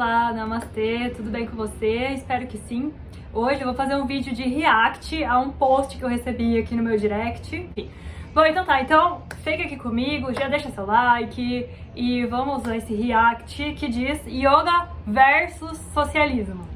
Olá, namastê, tudo bem com você? Espero que sim. Hoje eu vou fazer um vídeo de react a um post que eu recebi aqui no meu direct. Bom, então tá, então fica aqui comigo, já deixa seu like e vamos a esse react que diz Yoga versus Socialismo.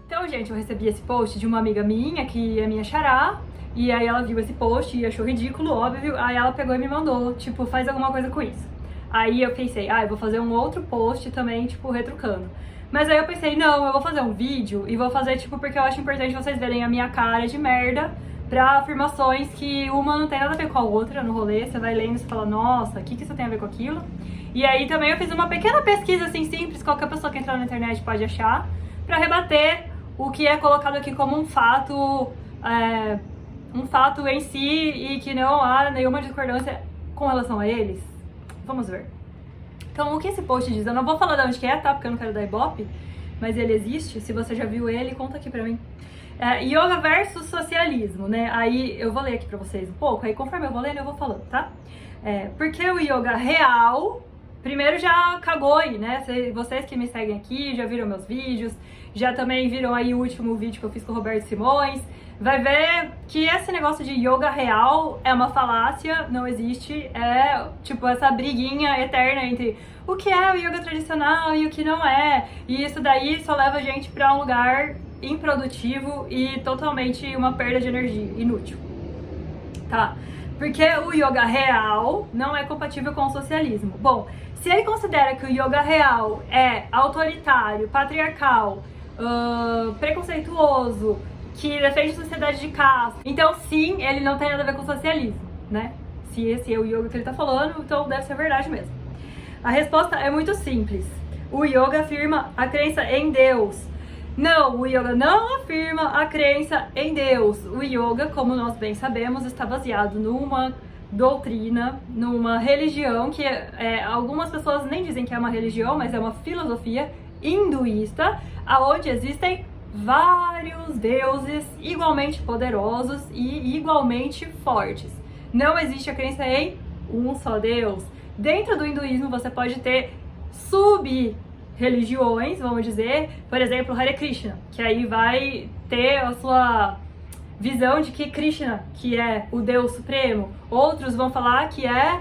Então, gente, eu recebi esse post de uma amiga minha, que é minha xará, e aí ela viu esse post e achou ridículo, óbvio, aí ela pegou e me mandou, tipo, faz alguma coisa com isso. Aí eu pensei, eu vou fazer um outro post também, tipo, retrucando. Mas aí eu pensei, não, eu vou fazer um vídeo e vou fazer, tipo, porque eu acho importante vocês verem a minha cara de merda pra afirmações que uma não tem nada a ver com a outra no rolê, você vai lendo e você fala, nossa, o que isso tem a ver com aquilo? E aí também eu fiz uma pequena pesquisa, assim, simples, qualquer pessoa que entrar na internet pode achar, pra rebater o que é colocado aqui como um fato em si e que não há nenhuma discordância com relação a eles. Vamos ver. Então, o que esse post diz? Eu não vou falar de onde que é, tá? Porque eu não quero dar ibope, mas ele existe. Se você já viu ele, conta aqui pra mim. Yoga versus socialismo, né? Aí eu vou ler aqui pra vocês um pouco, aí conforme eu vou lendo eu vou falando, tá? Porque o yoga real, primeiro já cagou aí, né? Vocês que me seguem aqui já viram meus vídeos, já também viram aí o último vídeo que eu fiz com o Roberto Simões. Vai ver que esse negócio de yoga real é uma falácia, não existe. É tipo essa briguinha eterna entre o que é o yoga tradicional e o que não é. E isso daí só leva a gente pra um lugar improdutivo e totalmente uma perda de energia, inútil. Tá? Porque o yoga real não é compatível com o socialismo. Bom, se ele considera que o yoga real é autoritário, patriarcal, preconceituoso, que defende a sociedade de caste, então sim, ele não tem nada a ver com o socialismo, né? Se esse é o yoga que ele tá falando, então deve ser verdade mesmo. A resposta é muito simples. O yoga afirma a crença em Deus. Não, o yoga não afirma a crença em Deus. O yoga, como nós bem sabemos, está baseado numa doutrina, numa religião que algumas pessoas nem dizem que é uma religião, mas é uma filosofia hinduísta, aonde existem vários deuses igualmente poderosos e igualmente fortes. Não existe a crença em um só Deus. Dentro do hinduísmo você pode ter sub-religiões, vamos dizer, por exemplo, Hare Krishna, que aí vai ter a sua visão de que Krishna, que é o Deus Supremo. Outros vão falar que é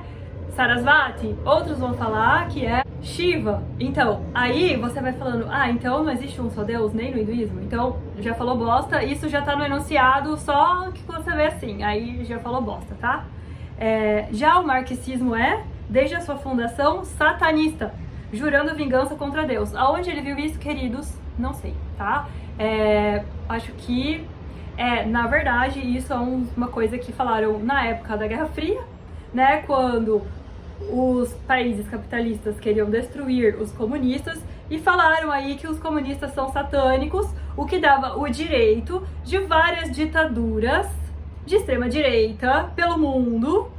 Sarasvati, outros vão falar que é Shiva. Então, aí você vai falando, então não existe um só Deus nem no hinduísmo? Então, já falou bosta, isso já tá no enunciado, só que você vê assim, aí já falou bosta, tá? Já o marxismo desde a sua fundação, satanista, jurando vingança contra Deus. Aonde ele viu isso, queridos? Não sei, tá? Acho que, na verdade, isso é uma coisa que falaram na época da Guerra Fria, né, quando os países capitalistas queriam destruir os comunistas e falaram aí que os comunistas são satânicos, o que dava o direito de várias ditaduras de extrema direita pelo mundo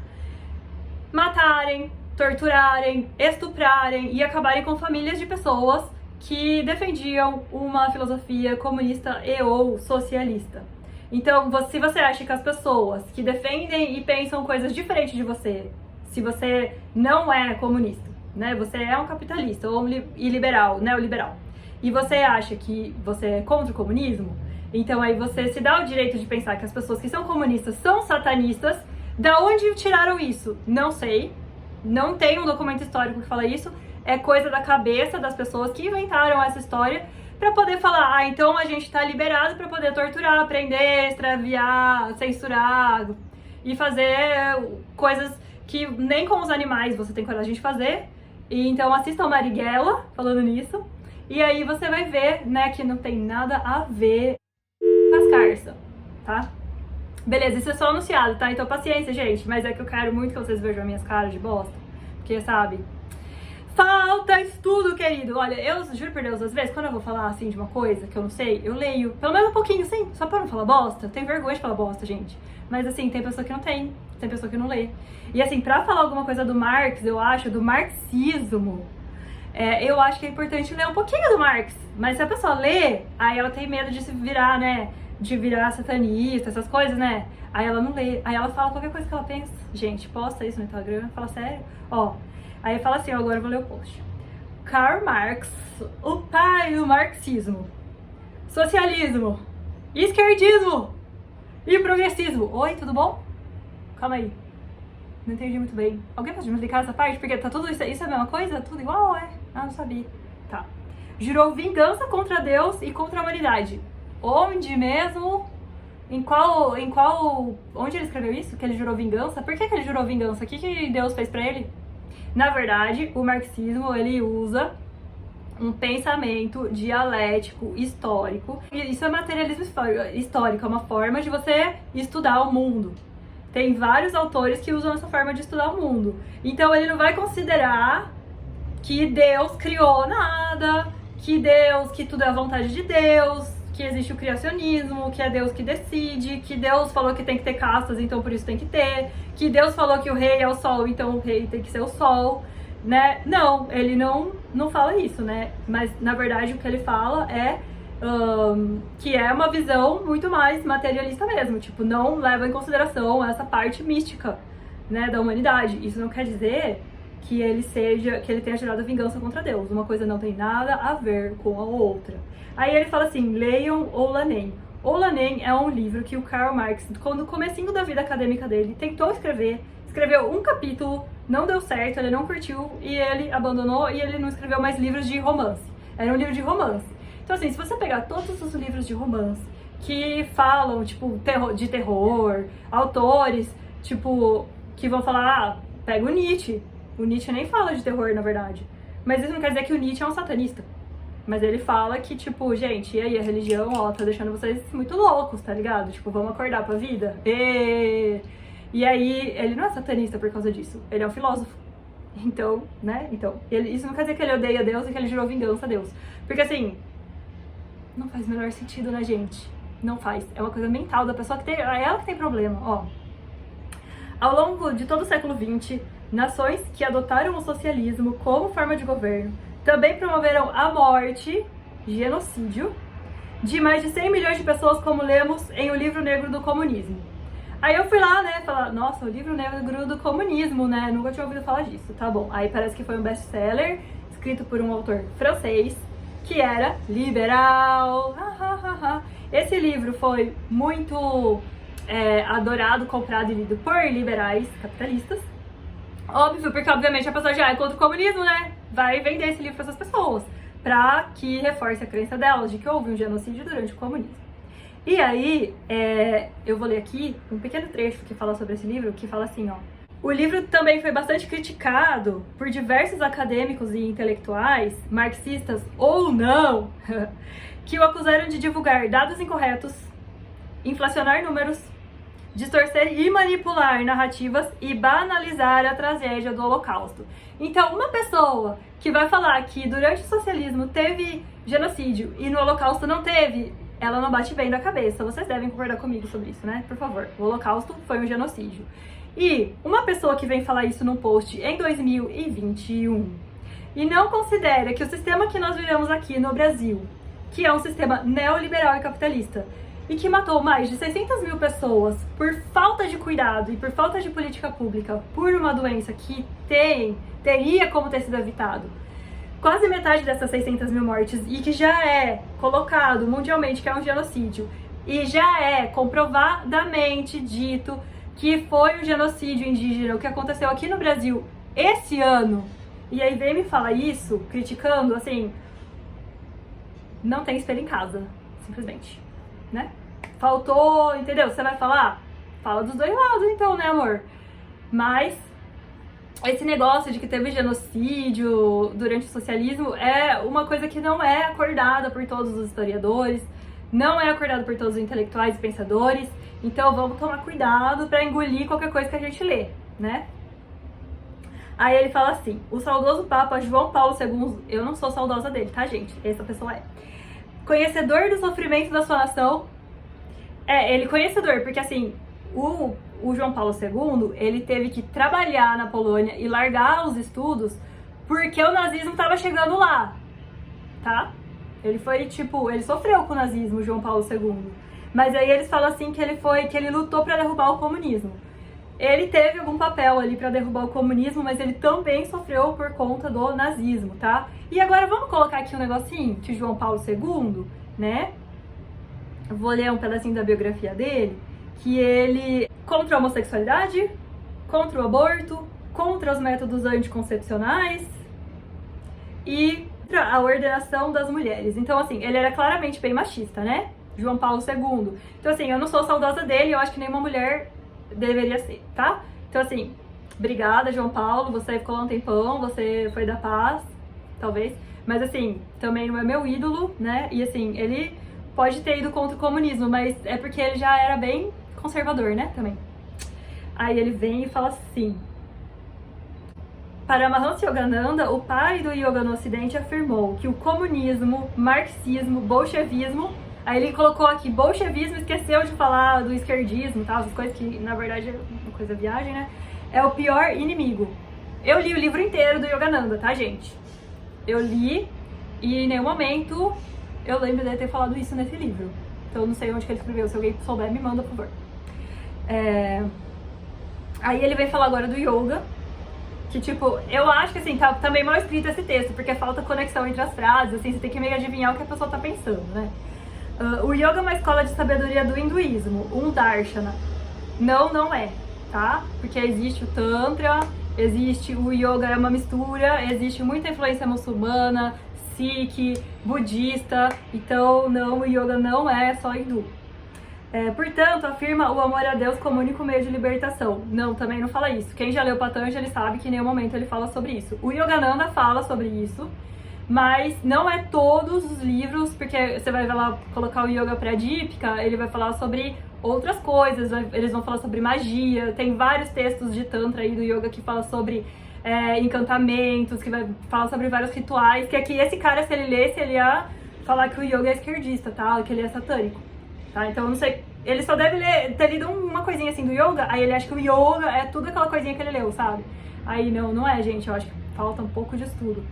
matarem, torturarem, estuprarem e acabarem com famílias de pessoas que defendiam uma filosofia comunista e ou socialista. Então, se você acha que as pessoas que defendem e pensam coisas diferentes de você, se você não é comunista, né, você é um capitalista ou liberal, neoliberal, e você acha que você é contra o comunismo, então aí você se dá o direito de pensar que as pessoas que são comunistas são satanistas. Da onde tiraram isso? Não sei, não tem um documento histórico que fala isso, é coisa da cabeça das pessoas que inventaram essa história para poder falar, então a gente tá liberado para poder torturar, prender, extraviar, censurar e fazer coisas que nem com os animais você tem coragem de fazer. E então assistam Marighella falando nisso. E aí você vai ver, né, que não tem nada a ver com as carças, tá? Beleza, isso é só anunciado, tá? Então paciência, gente. Mas é que eu quero muito que vocês vejam as minhas caras de bosta. Porque, sabe, falta estudo, querido. Olha, eu juro por Deus, às vezes, quando eu vou falar, assim, de uma coisa que eu não sei, eu leio. Pelo menos um pouquinho, sim. Só pra não falar bosta. Eu tenho vergonha de falar bosta, gente. Mas, assim, tem pessoa que não tem. Tem pessoa que não lê. E, assim, pra falar alguma coisa do Marx, eu acho, do marxismo, eu acho que é importante ler um pouquinho do Marx. Mas se a pessoa lê, aí ela tem medo de se virar, né, de virar satanista, essas coisas, né? Aí ela não lê, aí ela fala qualquer coisa que ela pensa. Gente, posta isso no Instagram, fala sério. Ó, aí fala assim, ó, agora eu vou ler o post. Karl Marx, o pai do marxismo, socialismo, esquerdismo e progressismo. Oi, tudo bom? Calma aí. Não entendi muito bem. Alguém pode me explicar essa parte? Porque tá tudo isso é a mesma coisa? Tudo igual, é? Ah, não sabia. Tá. Jurou vingança contra Deus e contra a humanidade. Onde mesmo? Onde ele escreveu isso? Que ele jurou vingança? Por que ele jurou vingança? O que Deus fez pra ele? Na verdade, o marxismo, ele usa um pensamento dialético histórico. Isso é materialismo histórico, é uma forma de você estudar o mundo. Tem vários autores que usam essa forma de estudar o mundo. Então ele não vai considerar que Deus criou nada, que tudo é a vontade de Deus, que existe o criacionismo, que é Deus que decide, que Deus falou que tem que ter castas, então por isso tem que ter, que Deus falou que o rei é o sol, então o rei tem que ser o sol, né? Não, ele não fala isso, né? Mas na verdade o que ele fala é que é uma visão muito mais materialista mesmo, tipo, não leva em consideração essa parte mística, né, da humanidade. Isso não quer dizer que ele tenha gerado vingança contra Deus. Uma coisa não tem nada a ver com a outra. Aí ele fala assim, leiam Oulanen. Oulanen é um livro que o Karl Marx, no comecinho da vida acadêmica dele, tentou escreveu um capítulo, não deu certo, ele não curtiu e ele abandonou e ele não escreveu mais livros de romance. Era um livro de romance. Então assim, se você pegar todos os livros de romance que falam, tipo, de terror, autores, tipo, que vão falar, pega o Nietzsche. O Nietzsche nem fala de terror, na verdade. Mas isso não quer dizer que o Nietzsche é um satanista. Mas ele fala que, tipo, gente, e aí a religião, ó, tá deixando vocês muito loucos, tá ligado? Tipo, vamos acordar pra vida? E aí, ele não é satanista por causa disso. Ele é um filósofo. Então, né? Então, isso não quer dizer que ele odeia Deus e que ele jurou vingança a Deus. Porque, assim, não faz o menor sentido, né, gente? Não faz. É uma coisa mental da pessoa é ela que tem problema, ó. Ao longo de todo o século XX, nações que adotaram o socialismo como forma de governo também promoveram a morte, genocídio, de mais de 100 milhões de pessoas, como lemos em O Livro Negro do Comunismo. Aí eu fui lá, né, falar, nossa, O Livro Negro do Comunismo, né, nunca tinha ouvido falar disso, tá bom. Aí parece que foi um best-seller, escrito por um autor francês, que era liberal. Esse livro foi muito adorado, comprado e lido por liberais capitalistas. Óbvio, porque obviamente a pessoa já é contra o comunismo, né? Vai vender esse livro para essas pessoas, pra que reforce a crença delas de que houve um genocídio durante o comunismo. E aí, eu vou ler aqui um pequeno trecho que fala sobre esse livro, que fala assim, ó. O livro também foi bastante criticado por diversos acadêmicos e intelectuais, marxistas ou não, que o acusaram de divulgar dados incorretos, inflacionar números, distorcer e manipular narrativas e banalizar a tragédia do Holocausto. Então, uma pessoa que vai falar que durante o socialismo teve genocídio e no Holocausto não teve, ela não bate bem da cabeça. Vocês devem concordar comigo sobre isso, né? Por favor. O Holocausto foi um genocídio. E uma pessoa que vem falar isso num post em 2021 e não considera que o sistema que nós vivemos aqui no Brasil, que é um sistema neoliberal e capitalista, e que matou mais de 600 mil pessoas por falta de cuidado e por falta de política pública, por uma doença que teria como ter sido evitado. Quase metade dessas 600 mil mortes, e que já é colocado mundialmente que é um genocídio, e já é comprovadamente dito que foi um genocídio indígena, o que aconteceu aqui no Brasil esse ano, e aí vem me falar isso, criticando, assim, não tem espelho em casa, simplesmente, né? Faltou, entendeu? Você vai falar? Fala dos dois lados então, né, amor? Mas esse negócio de que teve genocídio durante o socialismo é uma coisa que não é acordada por todos os historiadores, não é acordada por todos os intelectuais e pensadores, então vamos tomar cuidado para engolir qualquer coisa que a gente lê, né? Aí ele fala assim, o saudoso Papa João Paulo II, eu não sou saudosa dele, tá, gente? Essa pessoa é. Conhecedor do sofrimento da sua nação, ele conhecedor, porque assim, o João Paulo II, ele teve que trabalhar na Polônia e largar os estudos porque o nazismo tava chegando lá, tá? Ele foi, tipo, ele sofreu com o nazismo, João Paulo II. Mas aí eles falam assim que ele lutou para derrubar o comunismo. Ele teve algum papel ali para derrubar o comunismo, mas ele também sofreu por conta do nazismo, tá? E agora vamos colocar aqui um negocinho que João Paulo II, né? Eu vou ler um pedacinho da biografia dele, que ele contra a homossexualidade, contra o aborto, contra os métodos anticoncepcionais e a ordenação das mulheres. Então, assim, ele era claramente bem machista, né? João Paulo II. Então, assim, eu não sou saudosa dele, eu acho que nenhuma mulher deveria ser, tá? Então, assim, obrigada, João Paulo, você ficou lá um tempão, você foi da paz, talvez. Mas, assim, também não é meu ídolo, né? E, assim, ele pode ter ido contra o comunismo, mas é porque ele já era bem conservador, né? Também. Aí ele vem e fala assim: Paramahansa Yogananda, o pai do yoga no ocidente, afirmou que o comunismo, marxismo, bolchevismo, aí ele colocou aqui bolchevismo, esqueceu de falar do esquerdismo e tal, essas coisas que na verdade é uma coisa viagem, né? É o pior inimigo. Eu li o livro inteiro do Yogananda, tá, gente? Eu li e em nenhum momento eu lembro de ter falado isso nesse livro. Então eu não sei onde que ele escreveu, se alguém souber me manda, por favor. Aí ele vem falar agora do yoga, que tipo, eu acho que assim, tá meio mal escrito esse texto, porque falta conexão entre as frases, assim, você tem que meio adivinhar o que a pessoa tá pensando, né? O yoga é uma escola de sabedoria do hinduísmo, um darshana. Não é, tá? Porque existe o tantra, existe o yoga, é uma mistura, existe muita influência muçulmana, sikh, budista, então não, o yoga não é só hindu. Portanto, afirma o amor a Deus como único meio de libertação. Não, também não fala isso. Quem já leu Patanjali sabe que em nenhum momento ele fala sobre isso. O Yogananda fala sobre isso, mas não é todos os livros, porque você vai lá colocar o Yoga Pradipika, ele vai falar sobre outras coisas, eles vão falar sobre magia, tem vários textos de Tantra aí do Yoga que fala sobre encantamentos, que vai falar sobre vários rituais, que aqui esse cara, se ele lesse, ele ia falar que o Yoga é esquerdista, tá? Que ele é satânico. Tá, então eu não sei, ele só deve ter lido uma coisinha assim do yoga, aí ele acha que o yoga é tudo aquela coisinha que ele leu, sabe? Aí não é, gente, eu acho que falta um pouco de estudo.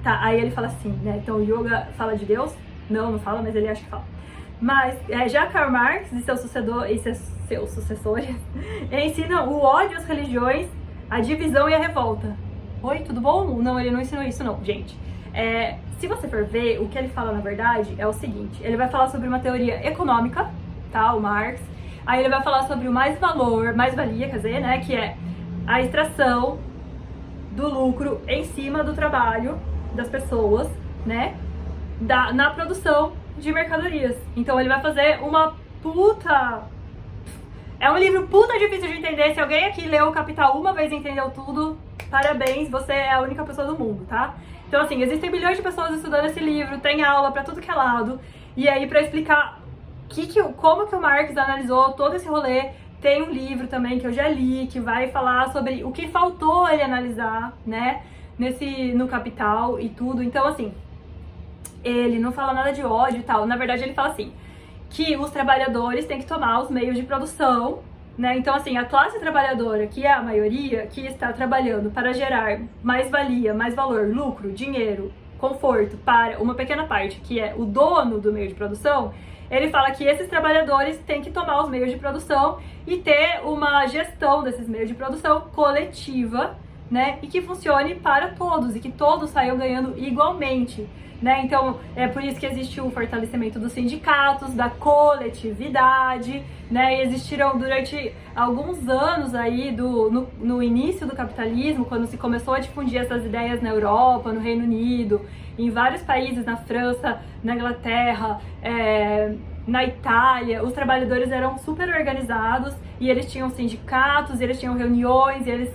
Tá, aí ele fala assim, né, então o yoga fala de Deus? Não fala, mas ele acha que fala. Mas já Karl Marx e seus sucessores ensinam o ódio às religiões, a divisão e a revolta. Oi, tudo bom? Não, ele não ensinou isso não, gente. Se você for ver, o que ele fala na verdade é o seguinte: ele vai falar sobre uma teoria econômica, tá, o Marx. Aí ele vai falar sobre o mais-valia, quer dizer, né, que é a extração do lucro em cima do trabalho das pessoas, né, na produção de mercadorias. Então ele vai fazer uma puta... É um livro puta difícil de entender. Se alguém aqui leu o Capital uma vez e entendeu tudo, parabéns, você é a única pessoa do mundo, tá? Então, assim, existem bilhões de pessoas estudando esse livro, tem aula pra tudo que é lado. E aí, pra explicar como que o Marx analisou todo esse rolê, tem um livro também que eu já li, que vai falar sobre o que faltou ele analisar, né, no Capital e tudo. Então, assim, ele não fala nada de ódio e tal. Na verdade, ele fala assim, que os trabalhadores têm que tomar os meios de produção, né? Então, assim, a classe trabalhadora, que é a maioria, que está trabalhando para gerar mais-valia, mais valor, lucro, dinheiro, conforto para uma pequena parte, que é o dono do meio de produção, ele fala que esses trabalhadores têm que tomar os meios de produção e ter uma gestão desses meios de produção coletiva, né? E que funcione para todos e que todos saiam ganhando igualmente, né? Então, é por isso que existe o fortalecimento dos sindicatos, da coletividade, né? E existiram durante alguns anos aí, no início do capitalismo, quando se começou a difundir essas ideias na Europa, no Reino Unido, em vários países, na França, na Inglaterra, na Itália, os trabalhadores eram super organizados e eles tinham sindicatos, eles tinham reuniões, eles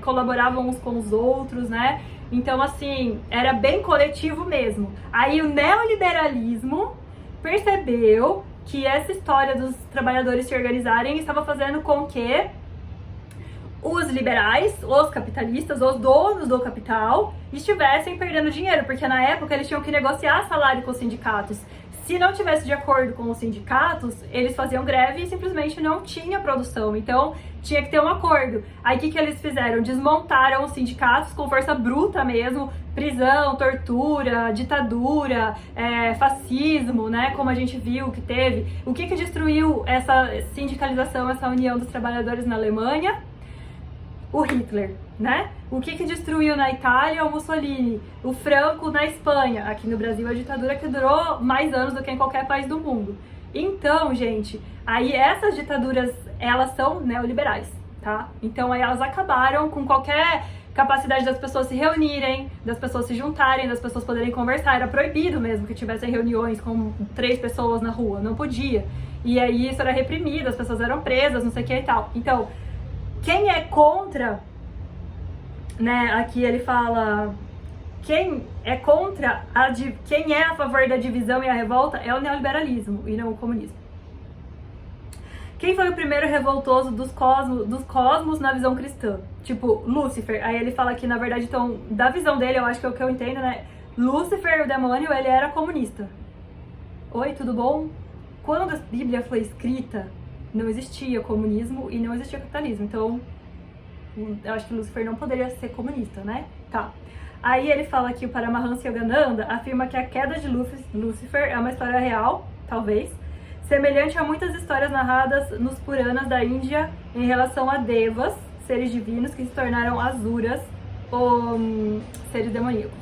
colaboravam uns com os outros, né? Então, assim, era bem coletivo mesmo. Aí o neoliberalismo percebeu que essa história dos trabalhadores se organizarem estava fazendo com que os liberais, os capitalistas, os donos do capital, estivessem perdendo dinheiro, porque na época eles tinham que negociar salário com os sindicatos. se não tivesse de acordo com os sindicatos, eles faziam greve e simplesmente não tinha produção. Então, tinha que ter um acordo. Aí, o que eles fizeram? Desmontaram os sindicatos com força bruta mesmo, prisão, tortura, ditadura, fascismo, né? Como a gente viu que teve. O que destruiu essa sindicalização, essa união dos trabalhadores na Alemanha? O Hitler, né? O que destruiu na Itália? O Mussolini. O Franco na Espanha. Aqui no Brasil, a ditadura que durou mais anos do que em qualquer país do mundo. Então, gente, aí essas ditaduras, elas são neoliberais, tá? Então, aí elas acabaram com qualquer capacidade das pessoas se reunirem, das pessoas se juntarem, das pessoas poderem conversar. Era proibido mesmo que tivessem reuniões com 3 pessoas na rua, não podia. E aí isso era reprimido, as pessoas eram presas, não sei o que e tal. Então, quem é contra, né, aqui ele fala, quem é contra, quem é a favor da divisão e a revolta é o neoliberalismo e não o comunismo. Quem foi o primeiro revoltoso dos cosmos na visão cristã? Tipo, Lúcifer. Aí ele fala que, na verdade, então, da visão dele, eu acho que é o que eu entendo, né? Lúcifer, o demônio, ele era comunista. Oi, tudo bom? Quando a Bíblia foi escrita, não existia comunismo e não existia capitalismo. Então, eu acho que Lúcifer não poderia ser comunista, né? Tá. Aí ele fala que o Paramahansa Yogananda afirma que a queda de Lúcifer é uma história real, talvez, semelhante a muitas histórias narradas nos Puranas da Índia em relação a devas, seres divinos que se tornaram asuras ou seres demoníacos.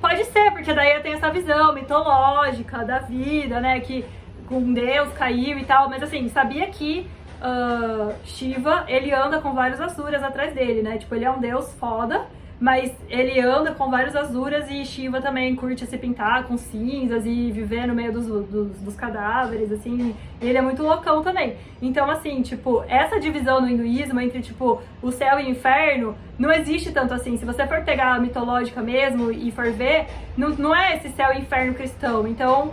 Pode ser, porque daí eu tenho essa visão mitológica da vida, né, que com Deus caiu e tal, mas assim, sabia que Shiva, ele anda com vários asuras atrás dele, né, tipo, ele é um deus foda, mas ele anda com vários asuras e Shiva também curte se pintar com cinzas e viver no meio dos cadáveres, assim, e ele é muito loucão também. Então, assim, tipo, essa divisão no hinduísmo entre, tipo, o céu e o inferno, não existe tanto assim. Se você for pegar a mitológica mesmo e for ver, não é esse céu e inferno cristão. Então,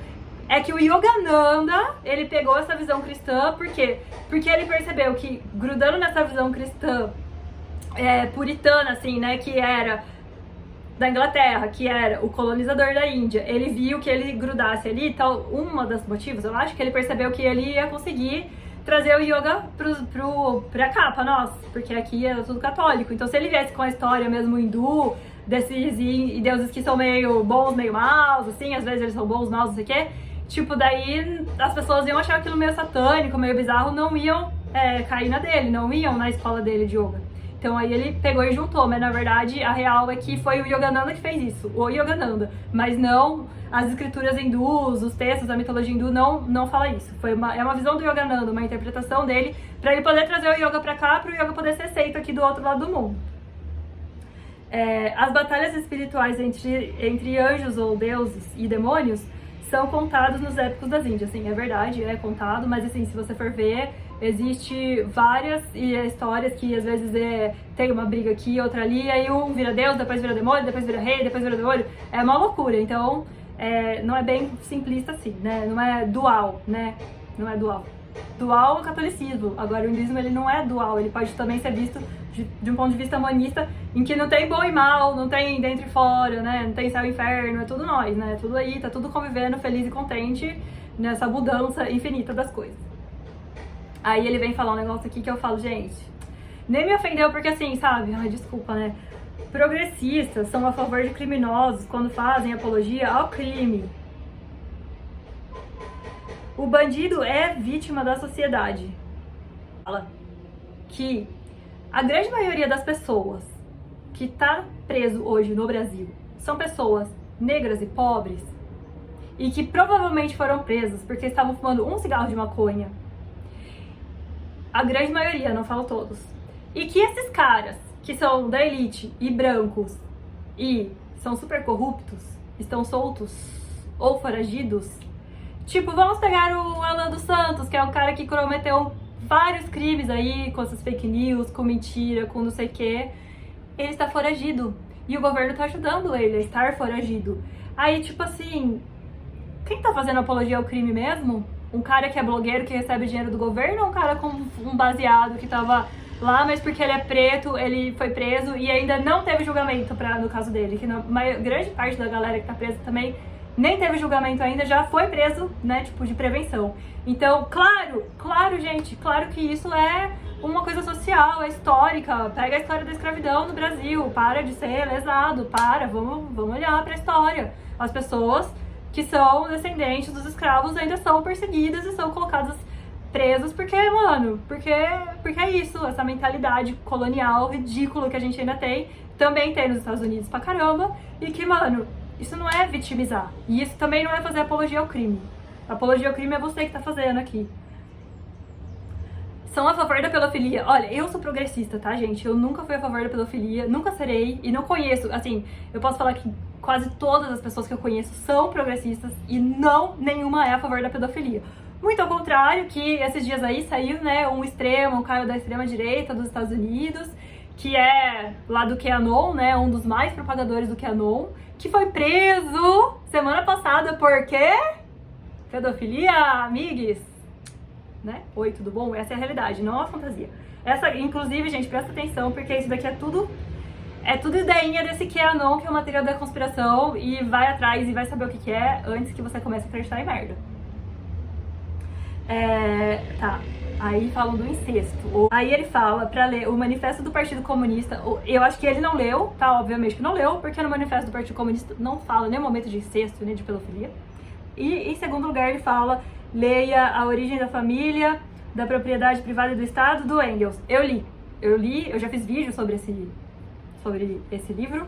é que o Yogananda, ele pegou essa visão cristã, por quê? Porque ele percebeu que, grudando nessa visão cristã, puritana, assim, né, que era da Inglaterra, que era o colonizador da Índia, ele viu que ele grudasse ali, então, uma das motivos, eu acho, que ele percebeu que ele ia conseguir trazer o yoga pra cá, pra nós, porque aqui é tudo católico. Então, se ele viesse com a história mesmo hindu, desses deuses que são meio bons, meio maus, assim, às vezes eles são bons, maus, não sei o quê, tipo, daí as pessoas iam achar aquilo meio satânico, meio bizarro, não iam cair na dele, não iam na escola dele de yoga. Então aí ele pegou e juntou, mas na verdade a real é que foi o Yogananda que fez isso, o Yogananda, mas não as escrituras hindus, os textos da mitologia hindu não fala isso. É uma visão do Yogananda, uma interpretação dele, para ele poder trazer o yoga para cá, para o yoga poder ser aceito aqui do outro lado do mundo. As batalhas espirituais entre anjos ou deuses e demônios são contados nos épicos das Índias, assim, é verdade, é contado, mas assim, se você for ver, existe várias histórias que às vezes tem uma briga aqui, outra ali, aí um vira deus, depois vira demônio, depois vira rei, depois vira demônio, é uma loucura, então não é bem simplista assim, né, não é dual, né, não é dual. Dual é o catolicismo, agora o hinduísmo ele não é dual, ele pode também ser visto de um ponto de vista humanista, em que não tem bom e mal, não tem dentro e fora, né, não tem céu e inferno, é tudo nós, né, tudo aí, tá tudo convivendo feliz e contente nessa mudança infinita das coisas. Aí ele vem falar um negócio aqui que eu falo, gente, nem me ofendeu porque assim, sabe, ai, desculpa, né, progressistas são a favor de criminosos quando fazem apologia ao crime. O bandido é vítima da sociedade. Fala que a grande maioria das pessoas que tá preso hoje no Brasil são pessoas negras e pobres e que provavelmente foram presas porque estavam fumando um cigarro de maconha. A grande maioria, não falo todos. E que esses caras que são da elite e brancos e são super corruptos, estão soltos ou foragidos. Tipo, vamos pegar o Alan dos Santos, que é o cara que cometeu vários crimes aí, com essas fake news, com mentira, com não sei o quê. Ele está foragido. E o governo tá ajudando ele a estar foragido. Aí, tipo assim, quem tá fazendo apologia ao crime mesmo? Um cara que é blogueiro, que recebe dinheiro do governo, ou um cara com um baseado que tava lá, mas porque ele é preto, ele foi preso e ainda não teve julgamento no caso dele? Que grande parte da galera que tá presa também nem teve julgamento ainda, já foi preso, né, tipo, de prevenção. Então, claro, gente, claro que isso é uma coisa social, é histórica. Pega a história da escravidão no Brasil, para de ser lesado, vamos olhar pra história. As pessoas que são descendentes dos escravos ainda são perseguidas e são colocadas presas porque é isso, essa mentalidade colonial ridícula que a gente ainda também tem nos Estados Unidos pra caramba, e que, mano, isso não é vitimizar. E isso também não é fazer apologia ao crime. Apologia ao crime é você que tá fazendo aqui. São a favor da pedofilia. Olha, eu sou progressista, tá, gente? Eu nunca fui a favor da pedofilia, nunca serei, e não conheço, assim, eu posso falar que quase todas as pessoas que eu conheço são progressistas e nenhuma é a favor da pedofilia. Muito ao contrário, que esses dias aí saiu, né, um Caio da extrema-direita dos Estados Unidos, que é lá do QAnon, né, um dos mais propagadores do QAnon, que foi preso semana passada por quê? Pedofilia, amigues? Né? Oi, tudo bom? Essa é a realidade, não a fantasia. Essa, inclusive, gente, presta atenção, porque isso daqui é tudo ideinha desse QAnon, que é uma teoria da conspiração, e vai atrás e vai saber o que é antes que você comece a acreditar em merda. Tá. Aí falam do incesto. Aí ele fala pra ler o Manifesto do Partido Comunista. Eu acho que ele não leu, tá? Obviamente que não leu, porque no Manifesto do Partido Comunista não fala nem momento de incesto, nem de pedofilia. E, em segundo lugar, ele fala: leia A Origem da Família, da Propriedade Privada e do Estado, do Engels. Eu li, eu já fiz vídeo sobre esse livro.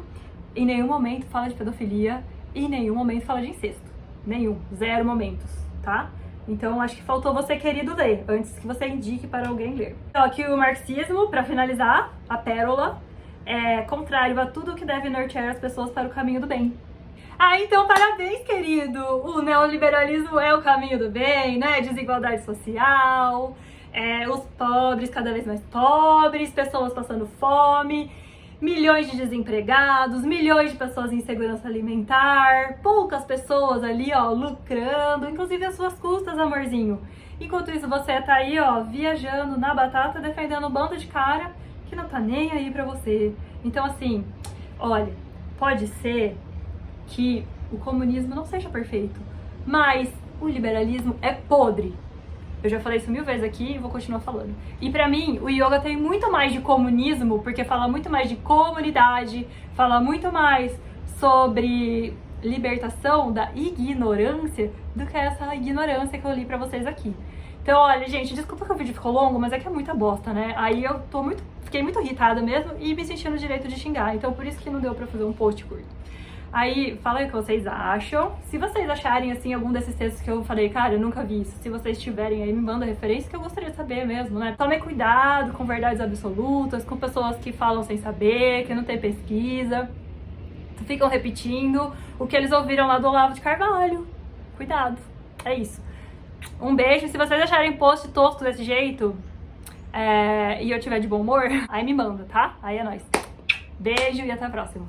Em nenhum momento fala de pedofilia, e em nenhum momento fala de incesto. Nenhum, 0 momentos, tá? Então, acho que faltou você, querido, ler, antes que você indique para alguém ler. Então, aqui o marxismo, para finalizar, a pérola, é contrário a tudo que deve nortear as pessoas para o caminho do bem. Ah, então parabéns, querido! O neoliberalismo é o caminho do bem, né? Desigualdade social, os pobres cada vez mais pobres, pessoas passando fome, milhões de desempregados, milhões de pessoas em insegurança alimentar, poucas pessoas ali, ó, lucrando, inclusive às suas custas, amorzinho. Enquanto isso, você tá aí, ó, viajando na batata, defendendo um bando de cara que não tá nem aí pra você. Então, assim, olha, pode ser que o comunismo não seja perfeito, mas o liberalismo é podre. Eu já falei isso 1000 vezes aqui e vou continuar falando. E pra mim, o yoga tem muito mais de comunismo, porque fala muito mais de comunidade, fala muito mais sobre libertação da ignorância do que essa ignorância que eu li pra vocês aqui. Então, olha, gente, desculpa que o vídeo ficou longo, mas é que é muita bosta, né? Aí eu fiquei muito irritada mesmo e me senti no direito de xingar. Então, por isso que não deu pra fazer um post curto. Aí, fala aí o que vocês acham. Se vocês acharem, assim, algum desses textos que eu falei, cara, eu nunca vi isso. Se vocês tiverem aí, me manda referência, que eu gostaria de saber mesmo, né? Tome cuidado com verdades absolutas, com pessoas que falam sem saber, que não tem pesquisa, que ficam repetindo o que eles ouviram lá do Olavo de Carvalho. Cuidado. É isso. Um beijo. Se vocês acharem post tosco desse jeito, e eu tiver de bom humor, aí me manda, tá? Aí é nóis. Beijo e até a próxima.